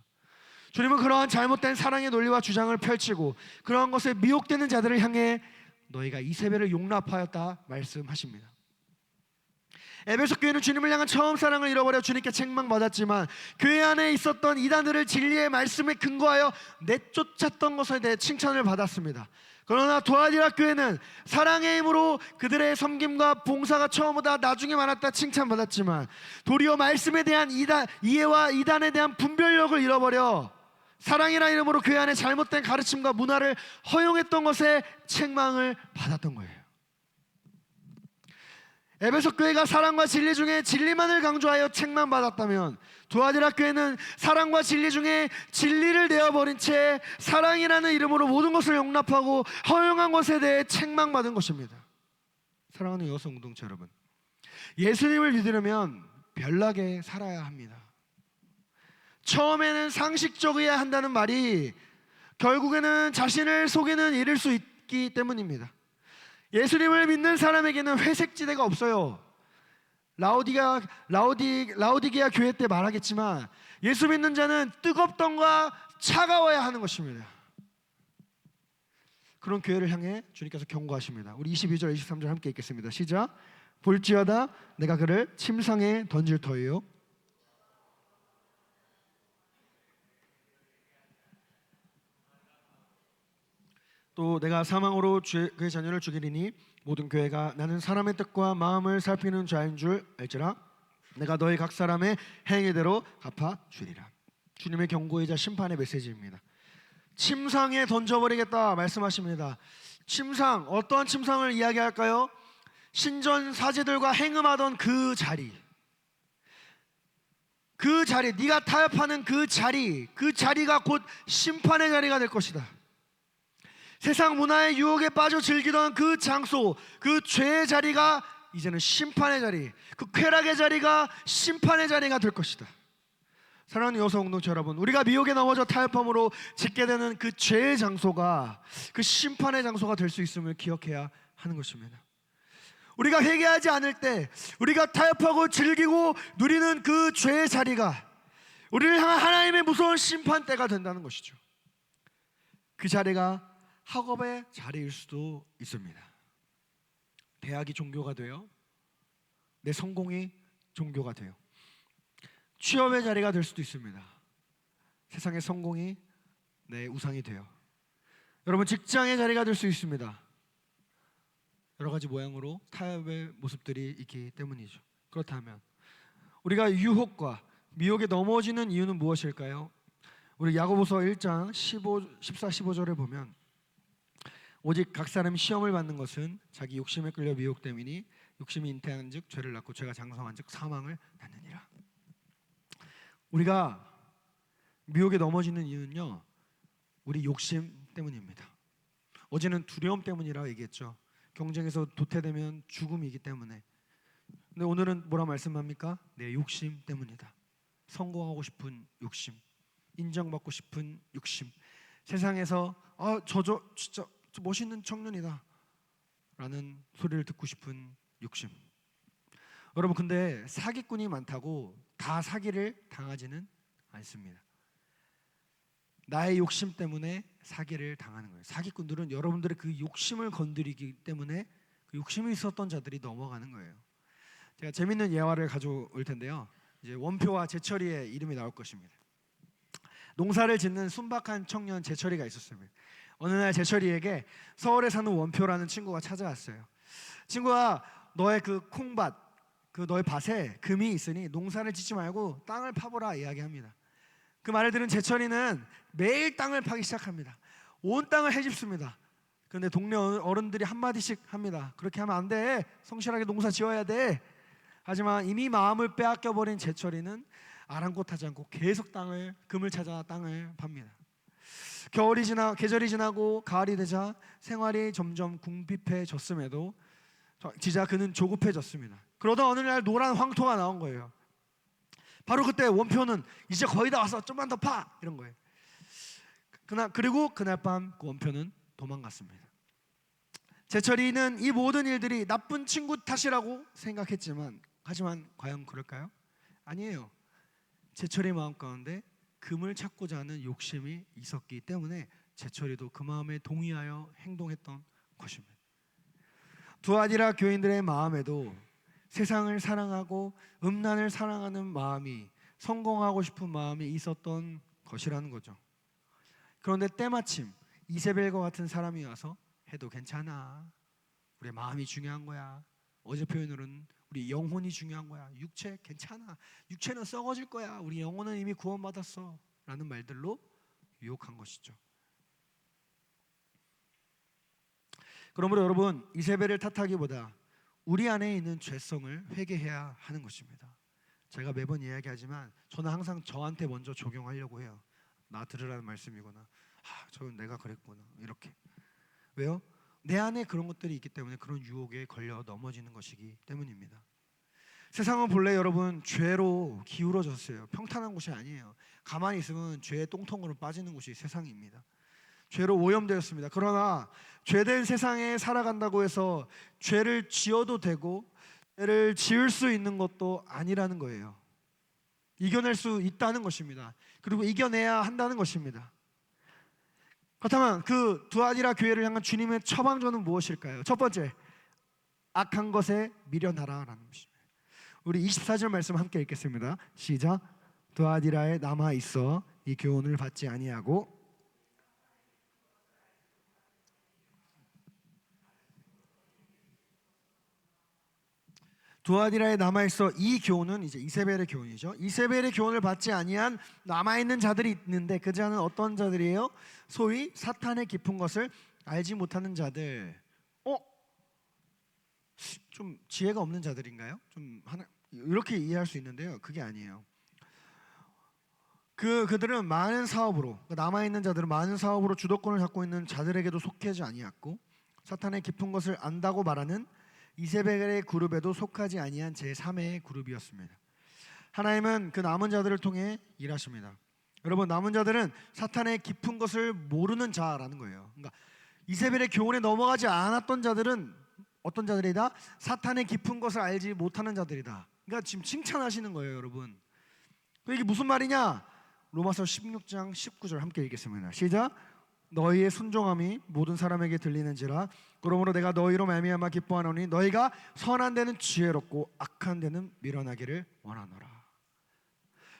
주님은 그러한 잘못된 사랑의 논리와 주장을 펼치고 그러한 것에 미혹되는 자들을 향해 너희가 이세벨을 용납하였다 말씀하십니다. 에베소 교회는 주님을 향한 처음 사랑을 잃어버려 주님께 책망받았지만 교회 안에 있었던 이단들을 진리의 말씀에 근거하여 내쫓았던 것에 대해 칭찬을 받았습니다. 그러나 도아디라 교회는 사랑의 힘으로 그들의 섬김과 봉사가 처음보다 나중에 많았다 칭찬받았지만 도리어 말씀에 대한 이해와 이단에 대한 분별력을 잃어버려 사랑이라는 이름으로 교회 안에 잘못된 가르침과 문화를 허용했던 것에 책망을 받았던 거예요. 에베소 교회가 사랑과 진리 중에 진리만을 강조하여 책망받았다면 두아디라 교회는 사랑과 진리 중에 진리를 내어버린 채 사랑이라는 이름으로 모든 것을 용납하고 허용한 것에 대해 책망받은 것입니다. 사랑하는 여성 공동체 여러분, 예수님을 믿으려면 별나게 살아야 합니다. 처음에는 상식적이어야 한다는 말이 결국에는 자신을 속이는 일일 수 있기 때문입니다. 예수님을 믿는 사람에게는 회색지대가 없어요. 라오디게아 교회 때 말하겠지만 예수 믿는 자는 뜨겁던가 차가워야 하는 것입니다. 그런 교회를 향해 주님께서 경고하십니다. 우리 22절 23절 함께 읽겠습니다. 시작. 볼지어다 내가 그를 침상에 던질 터이요 또 내가 사망으로 그의 자녀를 죽이리니 모든 교회가 나는 사람의 뜻과 마음을 살피는 자인 줄 알지라. 내가 너희 각 사람의 행위대로 갚아주리라. 주님의 경고이자 심판의 메시지입니다. 침상에 던져버리겠다 말씀하십니다. 침상, 어떠한 침상을 이야기할까요? 신전 사제들과 행음하던 그 자리, 네가 타협하는 그 자리가 곧 심판의 자리가 될 것이다. 세상 문화의 유혹에 빠져 즐기던 그 장소, 그 죄의 자리가 이제는 심판의 자리, 그 쾌락의 자리가 심판의 자리가 될 것이다. 사랑하는 여성 공동체 여러분, 우리가 미혹에 넘어져 타협함으로 짓게 되는 그 죄의 장소가 그 심판의 장소가 될 수 있음을 기억해야 하는 것입니다. 우리가 회개하지 않을 때 우리가 타협하고 즐기고 누리는 그 죄의 자리가 우리를 향한 하나님의 무서운 심판대가 된다는 것이죠. 그 자리가 학업의 자리일 수도 있습니다. 대학이 종교가 돼요. 내 성공이 종교가 돼요. 취업의 자리가 될 수도 있습니다. 세상의 성공이 내 우상이 돼요. 여러분 직장의 자리가 될 수 있습니다. 여러 가지 모양으로 타협의 모습들이 있기 때문이죠. 그렇다면 우리가 유혹과 미혹에 넘어지는 이유는 무엇일까요? 우리 야고보서 1장 14, 15절을 보면 오직 각 사람이 시험을 받는 것은 자기 욕심에 끌려 미혹됨이니 욕심이 잉태한즉 죄를 낳고 죄가 장성한즉 사망을 낳느니라. 우리가 미혹에 넘어지는 이유는요, 우리 욕심 때문입니다. 어제는 두려움 때문이라고 얘기했죠. 경쟁에서 도태되면 죽음이기 때문에. 근데 오늘은 뭐라 말씀합니까? 내 욕심 때문이다. 성공하고 싶은 욕심, 인정받고 싶은 욕심, 세상에서 저 진짜 저 멋있는 청년이다 라는 소리를 듣고 싶은 욕심. 여러분, 근데 사기꾼이 많다고 다 사기를 당하지는 않습니다. 나의 욕심 때문에 사기를 당하는 거예요. 사기꾼들은 여러분들의 그 욕심을 건드리기 때문에 그 욕심이 있었던 자들이 넘어가는 거예요. 제가 재밌는 예화를 가져올 텐데요. 이제 원표와 제철이의 이름이 나올 것입니다. 농사를 짓는 순박한 청년 제철이가 있었습니다. 어느 날 제철이에게 서울에 사는 원표라는 친구가 찾아왔어요. 친구가 너의 그 콩밭, 그 너의 밭에 금이 있으니 농사를 짓지 말고 땅을 파보라 이야기합니다. 그 말을 들은 제철이는 매일 땅을 파기 시작합니다. 온 땅을 헤집습니다. 그런데 동네 어른들이 한마디씩 합니다. 그렇게 하면 안 돼. 성실하게 농사 지어야 돼. 하지만 이미 마음을 빼앗겨버린 제철이는 아랑곳하지 않고 계속 금을 찾아 땅을 팝니다. 계절이 지나고 가을이 되자 생활이 점점 궁핍해졌음에도 지자 그는 조급해졌습니다. 그러다 어느 날 노란 황토가 나온 거예요. 바로 그때 원표는 이제 거의 다 왔어, 좀만 더 파, 이런 거예요. 그리고 그날 밤 그 원표는 도망갔습니다. 제철이는 이 모든 일들이 나쁜 친구 탓이라고 생각했지만, 하지만 과연 그럴까요? 아니에요. 제철이 마음 가운데 금을 찾고자 하는 욕심이 있었기 때문에 제철이도 그 마음에 동의하여 행동했던 것입니다. 두아디라 교인들의 마음에도 세상을 사랑하고 음란을 사랑하는 마음이, 성공하고 싶은 마음이 있었던 것이라는 거죠. 그런데 때마침 이세벨과 같은 사람이 와서 해도 괜찮아, 우리 마음이 중요한 거야, 어제 표현으로는 우리 영혼이 중요한 거야, 육체 괜찮아, 육체는 썩어질 거야, 우리 영혼은 이미 구원받았어 라는 말들로 유혹한 것이죠. 그러므로 여러분, 이세벨을 탓하기보다 우리 안에 있는 죄성을 회개해야 하는 것입니다. 제가 매번 이야기하지만 저는 항상 저한테 먼저 적용하려고 해요. 나 들으라는 말씀이거나 저건 내가 그랬구나, 이렇게. 왜요? 내 안에 그런 것들이 있기 때문에 그런 유혹에 걸려 넘어지는 것이기 때문입니다. 세상은 본래 여러분 죄로 기울어졌어요. 평탄한 곳이 아니에요. 가만히 있으면 죄의 똥통으로 빠지는 곳이 세상입니다. 죄로 오염되었습니다. 그러나 죄된 세상에 살아간다고 해서 죄를 지어도 되고 죄를 지을 수 있는 것도 아니라는 거예요. 이겨낼 수 있다는 것입니다. 그리고 이겨내야 한다는 것입니다. 그렇다면 그 두아디라 교회를 향한 주님의 처방전은 무엇일까요? 첫 번째, 악한 것에 미련하라라는 것입니다. 우리 24절 말씀 함께 읽겠습니다. 시작. 두아디라에 남아 있어 이 교훈을 받지 아니하고 두아디라에 남아 있어 이 교훈은 이제 이세벨의 교훈이죠. 이세벨의 교훈을 받지 아니한 남아 있는 자들이 있는데 그 자는 어떤 자들이에요? 소위 사탄의 깊은 것을 알지 못하는 자들. 좀 지혜가 없는 자들인가요? 좀 하나 이렇게 이해할 수 있는데요. 그게 아니에요. 그들은 많은 사업으로, 남아 있는 자들은 많은 사업으로 주도권을 잡고 있는 자들에게도 속하지 아니었고 사탄의 깊은 것을 안다고 말하는 이세벨의 그룹에도 속하지 아니한 제3의 그룹이었습니다. 하나님은 그 남은 자들을 통해 일하십니다. 여러분, 남은 자들은 사탄의 깊은 것을 모르는 자라는 거예요. 그러니까 이세벨의 교훈에 넘어가지 않았던 자들은 어떤 자들이다? 사탄의 깊은 것을 알지 못하는 자들이다. 그러니까 지금 칭찬하시는 거예요, 여러분. 이게 무슨 말이냐? 로마서 16장 19절 함께 읽겠습니다. 시작. 너희의 순종함이 모든 사람에게 들리는지라 그러므로 내가 너희로 말미암아 기뻐하노니 너희가 선한 데는 지혜롭고 악한 데는 미련하기를 원하노라.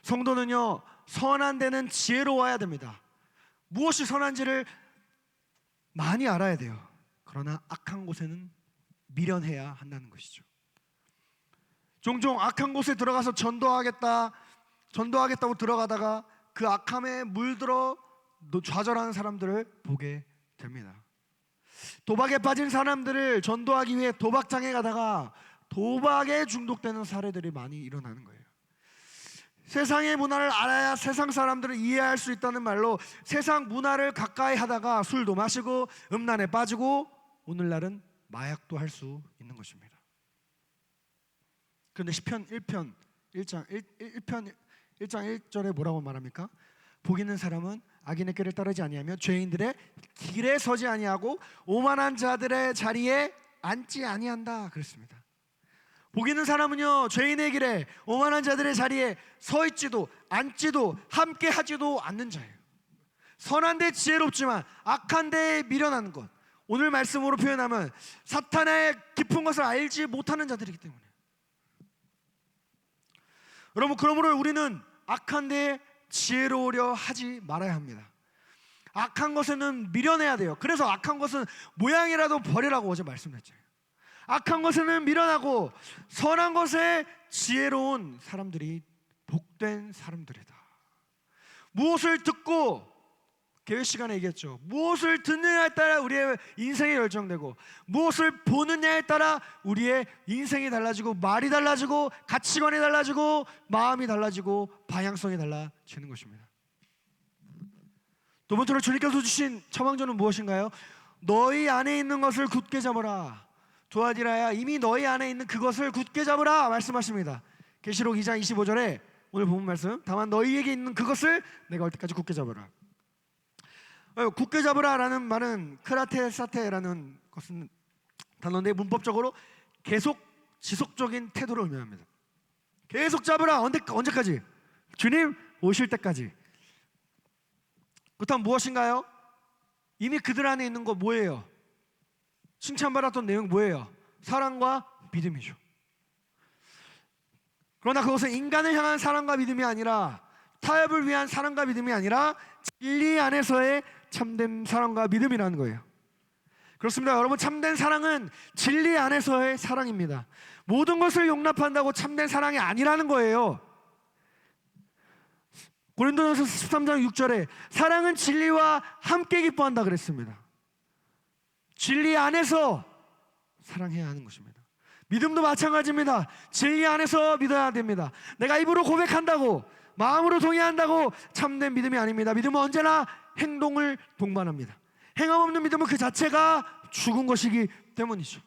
성도는요, 선한 데는 지혜로워야 됩니다. 무엇이 선한지를 많이 알아야 돼요. 그러나 악한 곳에는 미련해야 한다는 것이죠. 종종 악한 곳에 들어가서 전도하겠다고 들어가다가 그 악함에 물들어 좌절하는 사람들을 보게 됩니다. 도박에 빠진 사람들을 전도하기 위해 도박장에 가다가 도박에 중독되는 사례들이 많이 일어나는 거예요. 세상의 문화를 알아야 세상 사람들을 이해할 수 있다는 말로 세상 문화를 가까이 하다가 술도 마시고 음란에 빠지고 오늘날은 마약도 할 수 있는 것입니다. 그런데 시편 1편 1장 1절에 뭐라고 말합니까? 복 있는 사람은 악인의 길을 따르지 아니하며 죄인들의 길에 서지 아니하고 오만한 자들의 자리에 앉지 아니한다 그랬습니다. 복 있는 사람은요, 죄인의 길에 오만한 자들의 자리에 서 있지도 앉지도 함께 하지도 않는 자예요. 선한데 지혜롭지만 악한데 미련한 것, 오늘 말씀으로 표현하면 사탄의 깊은 것을 알지 못하는 자들이기 때문에. 여러분, 그러므로 우리는 악한데 지혜로우려 하지 말아야 합니다. 악한 것에는 미련해야 돼요. 그래서 악한 것은 모양이라도 버리라고 어제 말씀드렸잖아요. 악한 것에는 미련하고 선한 것에 지혜로운 사람들이 복된 사람들이다. 무엇을 듣고, 개회 시간에 얘기했죠. 무엇을 듣느냐에 따라 우리의 인생이 결정되고 무엇을 보느냐에 따라 우리의 인생이 달라지고 말이 달라지고 가치관이 달라지고 마음이 달라지고 방향성이 달라지는 것입니다. 두 번째로 주님께서 주신 처방전은 무엇인가요? 너희 안에 있는 것을 굳게 잡으라. 두아디라야, 이미 너희 안에 있는 그것을 굳게 잡으라 말씀하십니다. 계시록 2장 25절에 오늘 본문 말씀, 다만 너희에게 있는 그것을 내가 올 때까지 굳게 잡으라. 굳게 잡으라라는 말은 크라테사테라는 것은 단어인데 문법적으로 계속 지속적인 태도를 의미합니다. 계속 잡으라. 언제까지? 주님 오실 때까지. 그렇다면 무엇인가요? 이미 그들 안에 있는 거 뭐예요? 칭찬받았던 내용 뭐예요? 사랑과 믿음이죠. 그러나 그것은 인간을 향한 사랑과 믿음이 아니라, 타협을 위한 사랑과 믿음이 아니라 진리 안에서의 참된 사랑과 믿음이라는 거예요. 그렇습니다. 여러분, 참된 사랑은 진리 안에서의 사랑입니다. 모든 것을 용납한다고 참된 사랑이 아니라는 거예요. 고린도전서 13장 6절에 사랑은 진리와 함께 기뻐한다 그랬습니다. 진리 안에서 사랑해야 하는 것입니다. 믿음도 마찬가지입니다. 진리 안에서 믿어야 됩니다. 내가 입으로 고백한다고, 마음으로 동의한다고 참된 믿음이 아닙니다. 믿음은 언제나 행동을 동반합니다. 행함 없는 믿음은 그 자체가 죽은 것이기 때문이죠.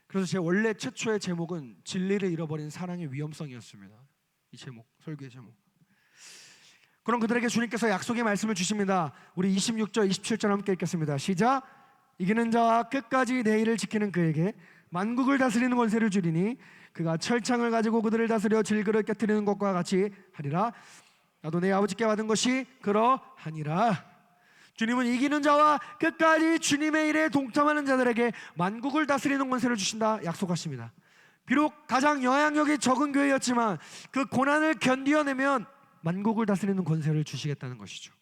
그래서 제 원래 최초의 제목은 진리를 잃어버린 사랑의 위험성이었습니다. 이 제목, 설교의 제목. 그럼 그들에게 주님께서 약속의 말씀을 주십니다. 우리 26절, 27절 함께 읽겠습니다. 시작. 이기는 자와 끝까지 내 일을 지키는 그에게 만국을 다스리는 권세를 주리니 그가 철창을 가지고 그들을 다스려 질그릇 깨트리는 것과 같이 하리라. 나도 내 아버지께 받은 것이 그러하니라. 주님은 이기는 자와 끝까지 주님의 일에 동참하는 자들에게 만국을 다스리는 권세를 주신다 약속하십니다. 비록 가장 영향력이 적은 교회였지만 그 고난을 견디어내면 만국을 다스리는 권세를 주시겠다는 것이죠.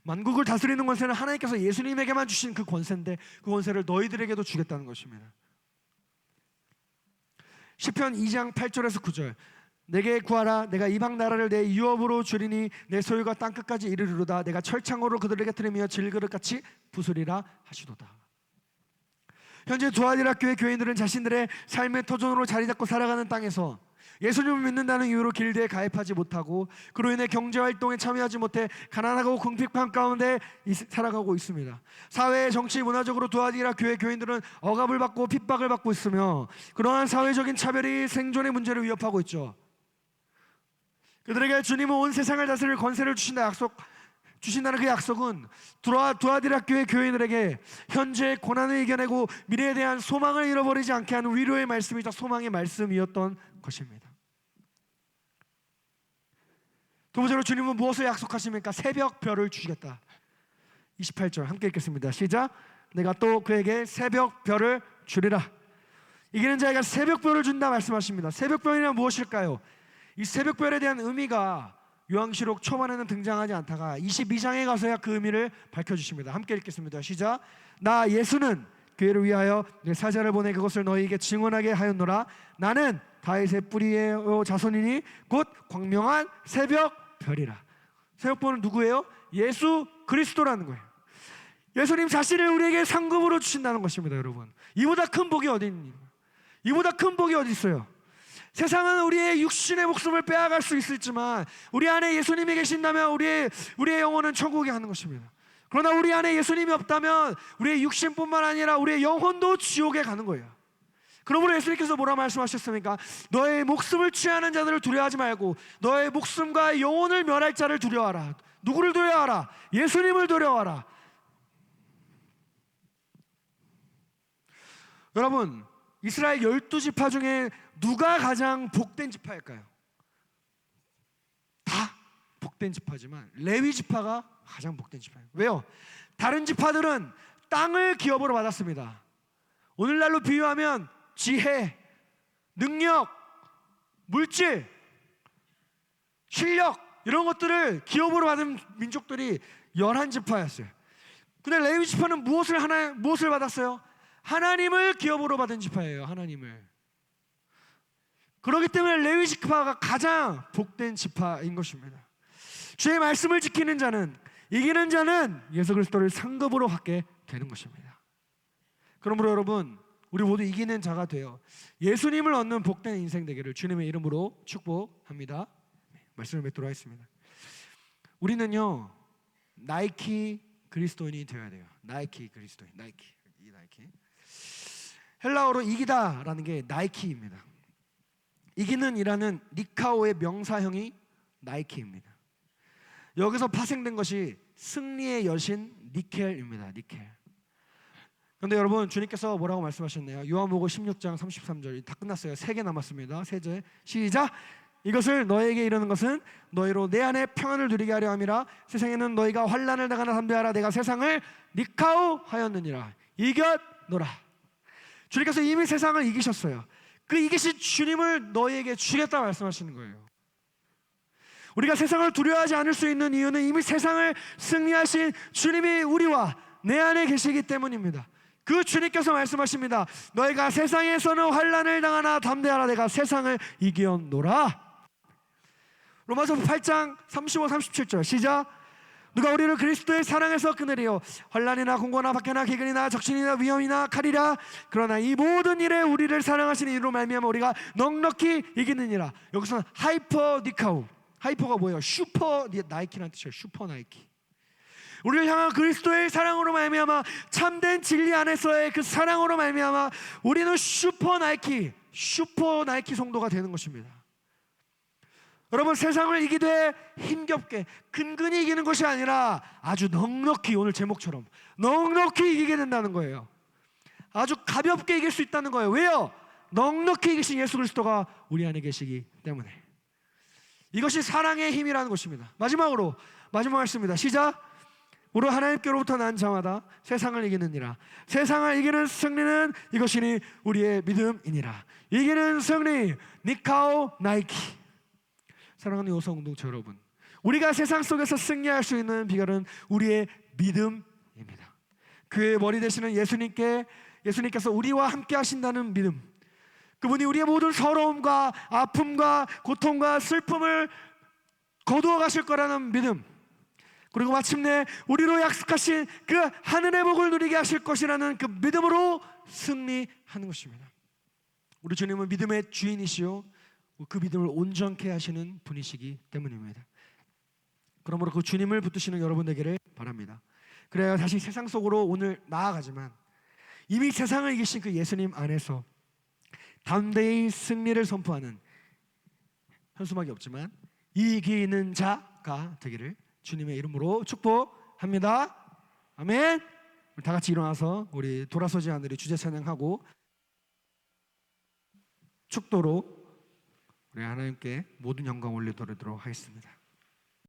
만국을 다스리는 권세는 하나님께서 예수님에게만 주신 그 권세인데 그 권세를 너희들에게도 주겠다는 것입니다. 시편 2장 8절에서 9절, 내게 구하라. 내가 이방 나라를 내 유업으로 주리니 내 소유가 땅끝까지 이르리로다. 내가 철창으로 그들에게 틀으며 질그릇같이 부수리라 하시도다. 현재 두아디라 교회 교인들은 자신들의 삶의 터전으로 자리 잡고 살아가는 땅에서 예수님을 믿는다는 이유로 길드에 가입하지 못하고 그로 인해 경제활동에 참여하지 못해 가난하고 궁핍한 가운데 살아가고 있습니다. 사회, 정치, 문화적으로 두아디라 교회 교인들은 억압을 받고 핍박을 받고 있으며 그러한 사회적인 차별이 생존의 문제를 위협하고 있죠. 그들에게 주님은 온 세상을 다스릴 권세를 주신다는 그 약속은 두아디라 교회 교인들에게 현재의 고난을 이겨내고 미래에 대한 소망을 잃어버리지 않게 하는 위로의 말씀이자 소망의 말씀이었던 것입니다. 두 번째로 주님은 무엇을 약속하십니까? 새벽별을 주시겠다. 28절 함께 읽겠습니다. 시작. 내가 또 그에게 새벽별을 주리라. 이기는 자에게 새벽별을 준다 말씀하십니다. 새벽별이란 무엇일까요? 이 새벽별에 대한 의미가 요한계시록 초반에는 등장하지 않다가 22장에 가서야 그 의미를 밝혀주십니다. 함께 읽겠습니다. 시작. 나 예수는 교회를 위하여 내 사자를 보내 그것을 너희에게 증언하게 하였노라. 나는 다윗의 뿌리의 자손이니 곧 광명한 새벽별이라. 새벽별은 누구예요? 예수 그리스도라는 거예요. 예수님 자신을 우리에게 상급으로 주신다는 것입니다. 여러분, 이보다 큰 복이 어디 있니? 이보다 큰 복이 어디 있어요? 세상은 우리의 육신의 목숨을 빼앗아갈 수 있을지만 우리 안에 예수님이 계신다면 우리의 영혼은 천국에 가는 것입니다. 그러나 우리 안에 예수님이 없다면 우리의 육신뿐만 아니라 우리의 영혼도 지옥에 가는 거예요. 그러므로 예수님께서 뭐라 말씀하셨습니까? 너의 목숨을 취하는 자들을 두려워하지 말고 너의 목숨과 영혼을 멸할 자를 두려워하라. 누구를 두려워하라? 예수님을 두려워하라. 여러분, 이스라엘 12지파 중에 누가 가장 복된 지파일까요? 다 복된 지파지만 레위 지파가 가장 복된 지파예요. 왜요? 다른 지파들은 땅을 기업으로 받았습니다. 오늘날로 비유하면 지혜, 능력, 물질, 실력 이런 것들을 기업으로 받은 민족들이 11지파였어요. 근데 레위 지파는 무엇을 받았어요? 하나님을 기업으로 받은 지파예요. 하나님을. 그렇기 때문에 레위 지파가 가장 복된 지파인 것입니다. 주의 말씀을 지키는 자는, 이기는 자는 예수 그리스도를 상급으로 갖게 되는 것입니다. 그러므로 여러분, 우리 모두 이기는 자가 되어 예수님을 얻는 복된 인생 되기를 주님의 이름으로 축복합니다. 말씀을 맺도록 하겠습니다. 우리는요, 나이키 그리스도인이 되어야 돼요. 나이키 그리스도인, 나이키. 헬라어로 이기다라는 게 나이키입니다. 이기는 이라는 니카오의 명사형이 나이키입니다. 여기서 파생된 것이 승리의 여신 니켈입니다. 니켈. 그런데 여러분, 주님께서 뭐라고 말씀하셨나요? 요한복음 16장 33절 다 끝났어요. 3개 남았습니다. 3절 시작. 이것을 너에게 이르는 것은 너희로 내 안에 평안을 누리게 하려 함이라. 세상에는 너희가 환난을 당하나 담대하라. 내가 세상을 니카오 하였느니라. 이겼노라. 주님께서 이미 세상을 이기셨어요. 그 이기신 주님을 너희에게 주겠다 말씀하시는 거예요. 우리가 세상을 두려워하지 않을 수 있는 이유는 이미 세상을 승리하신 주님이 우리와 내 안에 계시기 때문입니다. 그 주님께서 말씀하십니다. 너희가 세상에서는 환난을 당하나 담대하라. 내가 세상을 이겼노라. 로마서 8장 35, 37절 시작. 누가 우리를 그리스도의 사랑에서 끊으리요? 환난이나 공고나 박해나 기근이나 적신이나 위험이나 칼이라. 그러나 이 모든 일에 우리를 사랑하시는 이로 말미암아 우리가 넉넉히 이기느니라. 여기서는 하이퍼 니카우. 하이퍼가 뭐예요? 슈퍼 나이키라는 뜻이에요. 슈퍼 나이키. 우리를 향한 그리스도의 사랑으로 말미암아 참된 진리 안에서의 그 사랑으로 말미암아 우리는 슈퍼 나이키 성도가 되는 것입니다. 여러분, 세상을 이기되 힘겹게 근근히 이기는 것이 아니라 아주 넉넉히, 오늘 제목처럼 넉넉히 이기게 된다는 거예요. 아주 가볍게 이길 수 있다는 거예요. 왜요? 넉넉히 이기신 예수 그리스도가 우리 안에 계시기 때문에. 이것이 사랑의 힘이라는 것입니다. 마지막 말씀입니다. 시작. 우리 하나님께로부터 난 자마다 세상을 이기느니라. 세상을 이기는 승리는 이것이니 우리의 믿음이니라. 이기는 승리 니카오 나이키. 사랑하는 요성공동체 여러분, 우리가 세상 속에서 승리할 수 있는 비결은 우리의 믿음입니다. 그의 머리 되시는 예수님께서 우리와 함께 하신다는 믿음, 그분이 우리의 모든 서러움과 아픔과 고통과 슬픔을 거두어 가실 거라는 믿음, 그리고 마침내 우리로 약속하신 그 하늘의 복을 누리게 하실 것이라는 그 믿음으로 승리하는 것입니다. 우리 주님은 믿음의 주인이시요 그 믿음을 온전케 하시는 분이시기 때문입니다. 그러므로 그 주님을 붙드시는 여러분 되기를 바랍니다. 그래야 다시 세상 속으로 오늘 나아가지만 이미 세상을 이기신 그 예수님 안에서 담대히 승리를 선포하는, 현수막이 없지만 이기는 자가 되기를 주님의 이름으로 축복합니다. 아멘. 다 같이 일어나서 우리 돌아서지 않으리 주제 찬양하고 축도로 우리 하나님께 모든 영광 올리도록 하겠습니다.